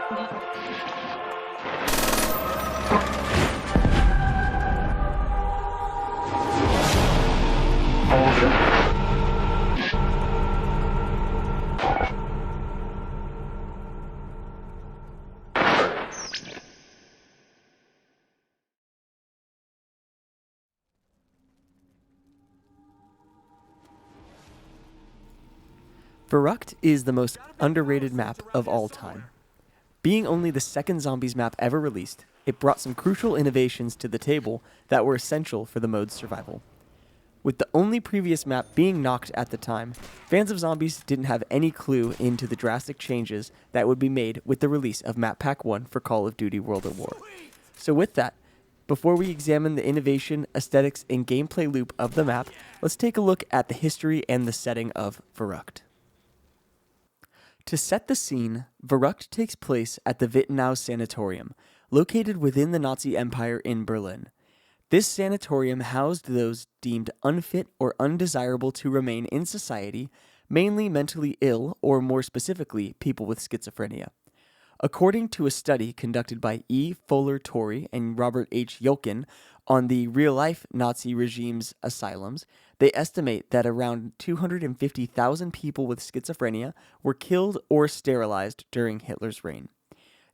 Verrückt is the most underrated map of all time. Being only the second Zombies map ever released, it brought some crucial innovations to the table that were essential for the mode's survival. With the only previous map being knocked at the time, fans of Zombies didn't have any clue into the drastic changes that would be made with the release of Map Pack 1 for Call of Duty World at War. So with that, before we examine the innovation, aesthetics, and gameplay loop of the map, let's take a look at the history and the setting of Verrückt. To set the scene, Verrückt takes place at the Wittenau Sanatorium, located within the Nazi Empire in Berlin. This sanatorium housed those deemed unfit or undesirable to remain in society, mainly mentally ill, or more specifically, people with schizophrenia. According to a study conducted by E. Fuller Torrey and Robert H. Yolkin on the real-life Nazi regime's asylums, they estimate that around 250,000 people with schizophrenia were killed or sterilized during Hitler's reign.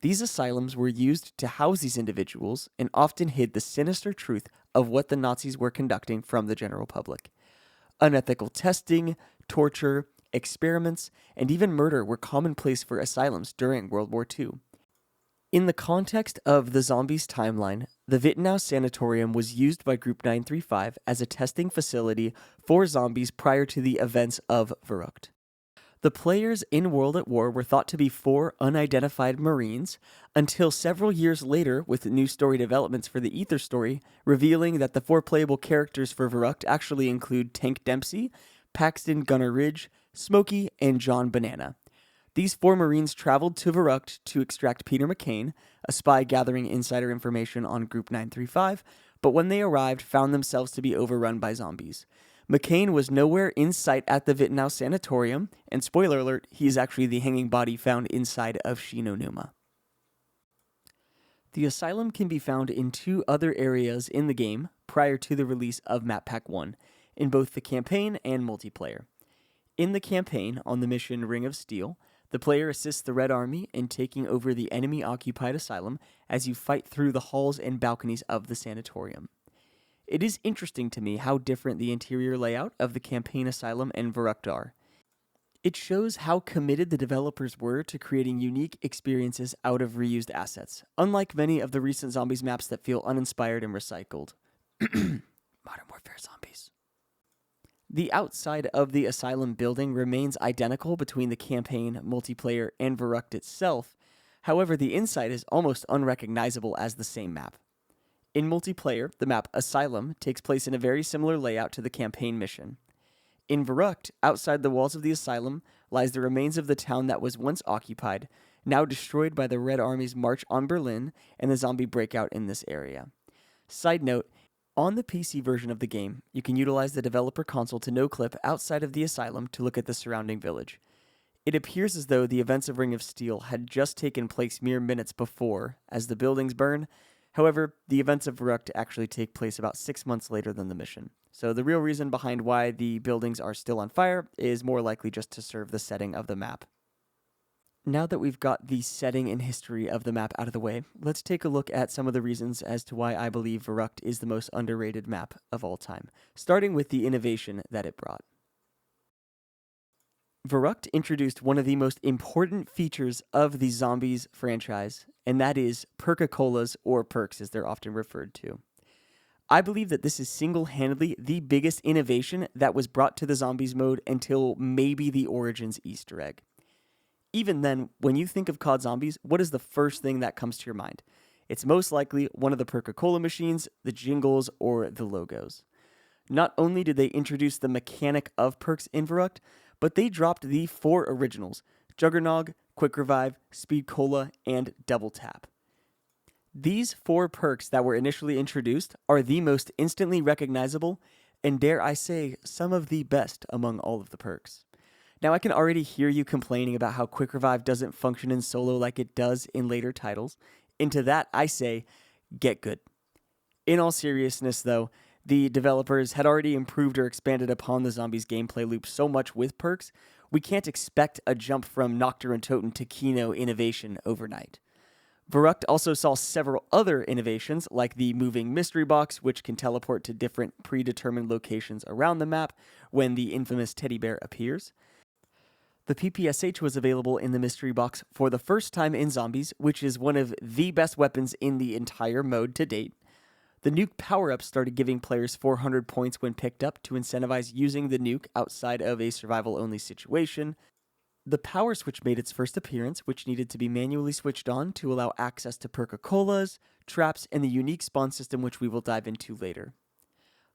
These asylums were used to house these individuals and often hid the sinister truth of what the Nazis were conducting from the general public. Unethical testing, torture, experiments, and even murder were commonplace for asylums during World War II. In the context of the Zombies timeline, the Wittenau Sanatorium was used by Group 935 as a testing facility for zombies prior to the events of Verrückt. The players in World at War were thought to be 4 unidentified Marines, until several years later with new story developments for the Ether story, revealing that the 4 playable characters for Verrückt actually include Tank Dempsey, Paxton Gunner Ridge, Smokey, and John Banana. These 4 Marines traveled to Verrückt to extract Peter McCain, a spy gathering insider information on Group 935, but when they arrived, found themselves to be overrun by zombies. McCain was nowhere in sight at the Wittenau Sanatorium, and spoiler alert, he is actually the hanging body found inside of Shinonuma. The asylum can be found in 2 other areas in the game prior to the release of Map Pack 1, in both the campaign and multiplayer. In the campaign, on the mission Ring of Steel, the player assists the Red Army in taking over the enemy-occupied asylum as you fight through the halls and balconies of the sanatorium. It is interesting to me how different the interior layout of the campaign asylum and Verrückt are. It shows how committed the developers were to creating unique experiences out of reused assets, unlike many of the recent Zombies maps that feel uninspired and recycled. Modern Warfare Zombies. The outside of the asylum building remains identical between the campaign, multiplayer, and Verrückt itself. However, the inside is almost unrecognizable as the same map. In multiplayer, the map Asylum takes place in a very similar layout to the campaign mission. In Verrückt, outside the walls of the asylum, lies the remains of the town that was once occupied, now destroyed by the Red Army's march on Berlin and the zombie breakout in this area. Side note, on the PC version of the game, you can utilize the developer console to no-clip outside of the asylum to look at the surrounding village. It appears as though the events of Ring of Steel had just taken place mere minutes before, as the buildings burn. However, the events of Verrückt actually take place about 6 months later than the mission. So the real reason behind why the buildings are still on fire is more likely just to serve the setting of the map. Now that we've got the setting and history of the map out of the way, let's take a look at some of the reasons as to why I believe Verrückt is the most underrated map of all time, starting with the innovation that it brought. Verrückt introduced one of the most important features of the Zombies franchise, and that is perk-a-colas, or perks as they're often referred to. I believe that this is single-handedly the biggest innovation that was brought to the Zombies mode until maybe the Origins Easter egg. Even then, when you think of COD Zombies, what is the first thing that comes to your mind? It's most likely one of the perk-a-cola machines, the jingles, or the logos. Not only did they introduce the mechanic of perks in Verrückt, but they dropped the 4 originals: Juggernog, Quick Revive, Speed Cola, and Double Tap. These 4 perks that were initially introduced are the most instantly recognizable, and dare I say, some of the best among all of the perks. Now, I can already hear you complaining about how Quick Revive doesn't function in solo like it does in later titles. And to that, I say, get good. In all seriousness, though, the developers had already improved or expanded upon the zombies gameplay loop so much with perks, we can't expect a jump from Nocturne and Toten to Kino innovation overnight. Verrückt also saw several other innovations, like the moving mystery box, which can teleport to different predetermined locations around the map when the infamous teddy bear appears. The PPSH was available in the mystery box for the first time in Zombies, which is one of the best weapons in the entire mode to date. The nuke power-up started giving players 400 points when picked up to incentivize using the nuke outside of a survival-only situation. The power switch made its first appearance, which needed to be manually switched on to allow access to perk-a-colas, traps, and the unique spawn system, which we will dive into later.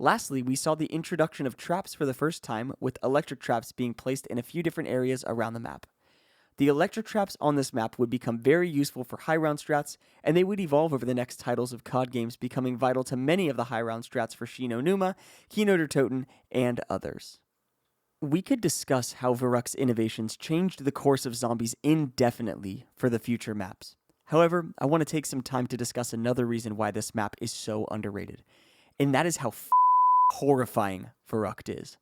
Lastly, we saw the introduction of traps for the first time, with electric traps being placed in a few different areas around the map. The electric traps on this map would become very useful for high round strats, and they would evolve over the next titles of COD games, becoming vital to many of the high round strats for Shino Numa, Kino der Toten, and others. We could discuss how Verrückt's innovations changed the course of Zombies indefinitely for the future maps. However, I want to take some time to discuss another reason why this map is so underrated, and that is how horrifying Verrückt is.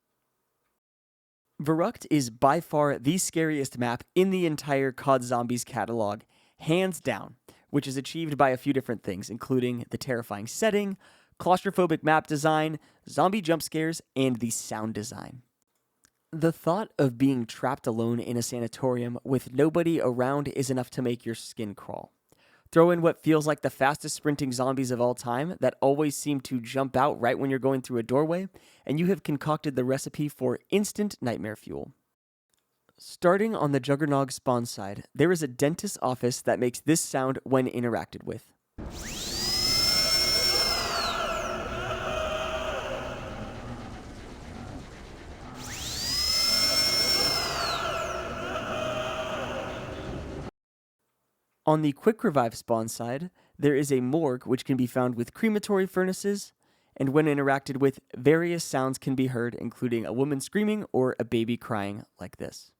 Verrückt is by far the scariest map in the entire COD Zombies catalog, hands down, which is achieved by a few different things, including the terrifying setting, claustrophobic map design, zombie jump scares, and the sound design. The thought of being trapped alone in a sanatorium with nobody around is enough to make your skin crawl. Throw in what feels like the fastest sprinting zombies of all time that always seem to jump out right when you're going through a doorway, and you have concocted the recipe for instant nightmare fuel. Starting on the Juggernog spawn side, there is a dentist's office that makes this sound when interacted with. On the Quick Revive spawn side, there is a morgue which can be found with crematory furnaces, and when interacted with, various sounds can be heard, including a woman screaming or a baby crying like this.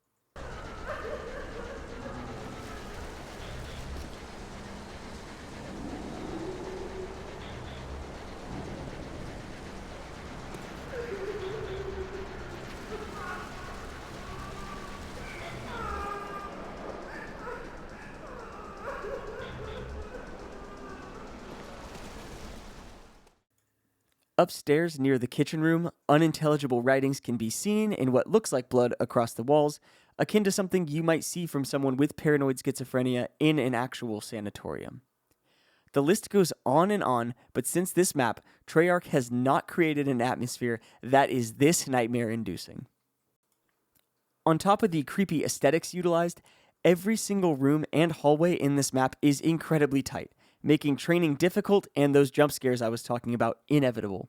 Upstairs, near the kitchen room, unintelligible writings can be seen in what looks like blood across the walls, akin to something you might see from someone with paranoid schizophrenia in an actual sanatorium. The list goes on, but since this map, Treyarch has not created an atmosphere that is this nightmare-inducing. On top of the creepy aesthetics utilized, every single room and hallway in this map is incredibly tight, making training difficult and those jump scares I was talking about inevitable.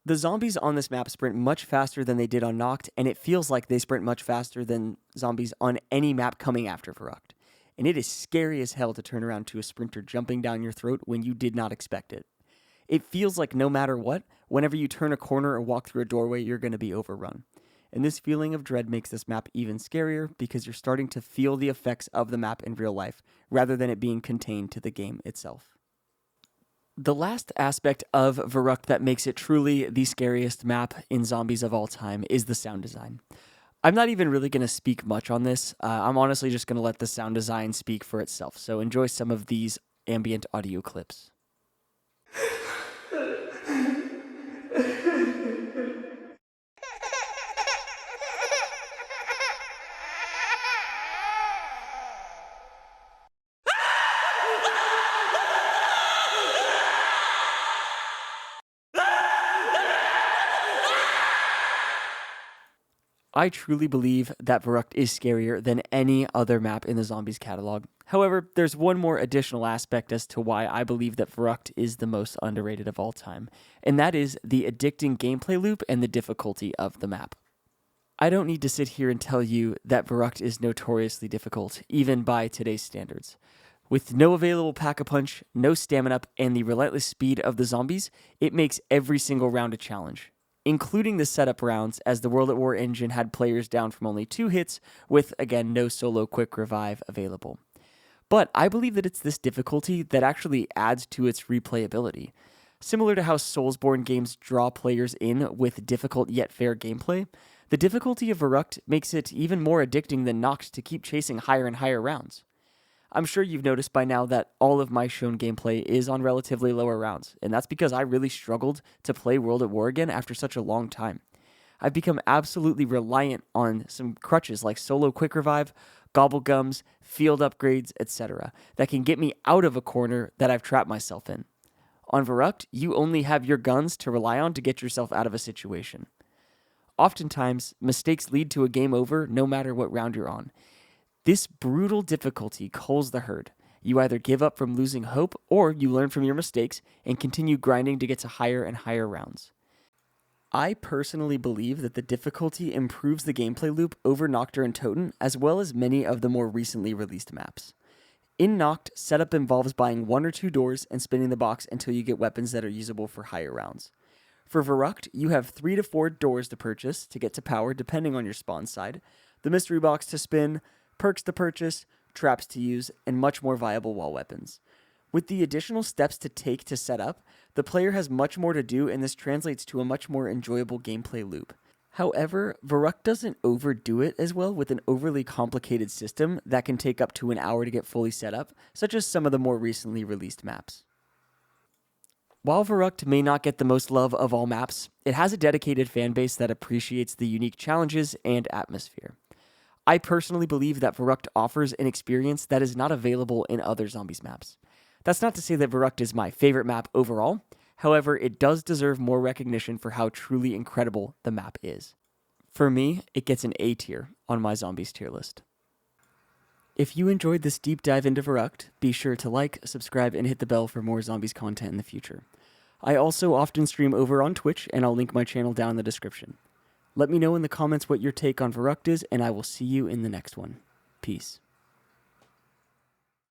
The zombies on this map sprint much faster than they did on Noct, and it feels like they sprint much faster than zombies on any map coming after Verrückt. And it is scary as hell to turn around to a sprinter jumping down your throat when you did not expect it. It feels like no matter what, whenever you turn a corner or walk through a doorway, you're going to be overrun. And this feeling of dread makes this map even scarier because you're starting to feel the effects of the map in real life, rather than it being contained to the game itself. The last aspect of Verrückt that makes it truly the scariest map in Zombies of all time is the sound design. I'm not even really going to speak much on this. I'm honestly just going to let the sound design speak for itself, so enjoy some of these ambient audio clips. I truly believe that Verrückt is scarier than any other map in the Zombies catalog. However, there's one more additional aspect as to why I believe that Verrückt is the most underrated of all time, and that is the addicting gameplay loop and the difficulty of the map. I don't need to sit here and tell you that Verrückt is notoriously difficult, even by today's standards. With no available pack-a-punch, no stamina up, and the relentless speed of the zombies, it makes every single round a challenge. including the setup rounds, as the World at War engine had players down from only 2 hits, with, again, no solo quick revive available. But I believe that it's this difficulty that actually adds to its replayability. Similar to how Soulsborne games draw players in with difficult yet fair gameplay, the difficulty of Verrückt makes it even more addicting than Noct to keep chasing higher and higher rounds. I'm sure you've noticed by now that all of my shown gameplay is on relatively lower rounds, and that's because I really struggled to play World at War again after such a long time. I've become absolutely reliant on some crutches like solo quick revive, gobblegums, field upgrades, etc. that can get me out of a corner that I've trapped myself in. On Verrückt, you only have your guns to rely on to get yourself out of a situation. Oftentimes, mistakes lead to a game over no matter what round you're on. This brutal difficulty culls the herd. You either give up from losing hope, or you learn from your mistakes and continue grinding to get to higher and higher rounds. I personally believe that the difficulty improves the gameplay loop over Nocturne and Toten, as well as many of the more recently released maps. In Noct, setup involves buying 1 or 2 doors and spinning the box until you get weapons that are usable for higher rounds. For Verrückt, you have 3 to 4 doors to purchase to get to power depending on your spawn side, the mystery box to spin, perks to purchase, traps to use, and much more viable wall weapons. With the additional steps to take to set up, the player has much more to do, and this translates to a much more enjoyable gameplay loop. However, Verrückt doesn't overdo it as well with an overly complicated system that can take up to an hour to get fully set up, such as some of the more recently released maps. While Verrückt may not get the most love of all maps, it has a dedicated fanbase that appreciates the unique challenges and atmosphere. I personally believe that Verrückt offers an experience that is not available in other Zombies maps. That's not to say that Verrückt is my favorite map overall, however, it does deserve more recognition for how truly incredible the map is. For me, it gets an A tier on my Zombies tier list. If you enjoyed this deep dive into Verrückt, be sure to like, subscribe, and hit the bell for more Zombies content in the future. I also often stream over on Twitch, and I'll link my channel down in the description. Let me know in the comments what your take on Verrückt is, and I will see you in the next one. Peace.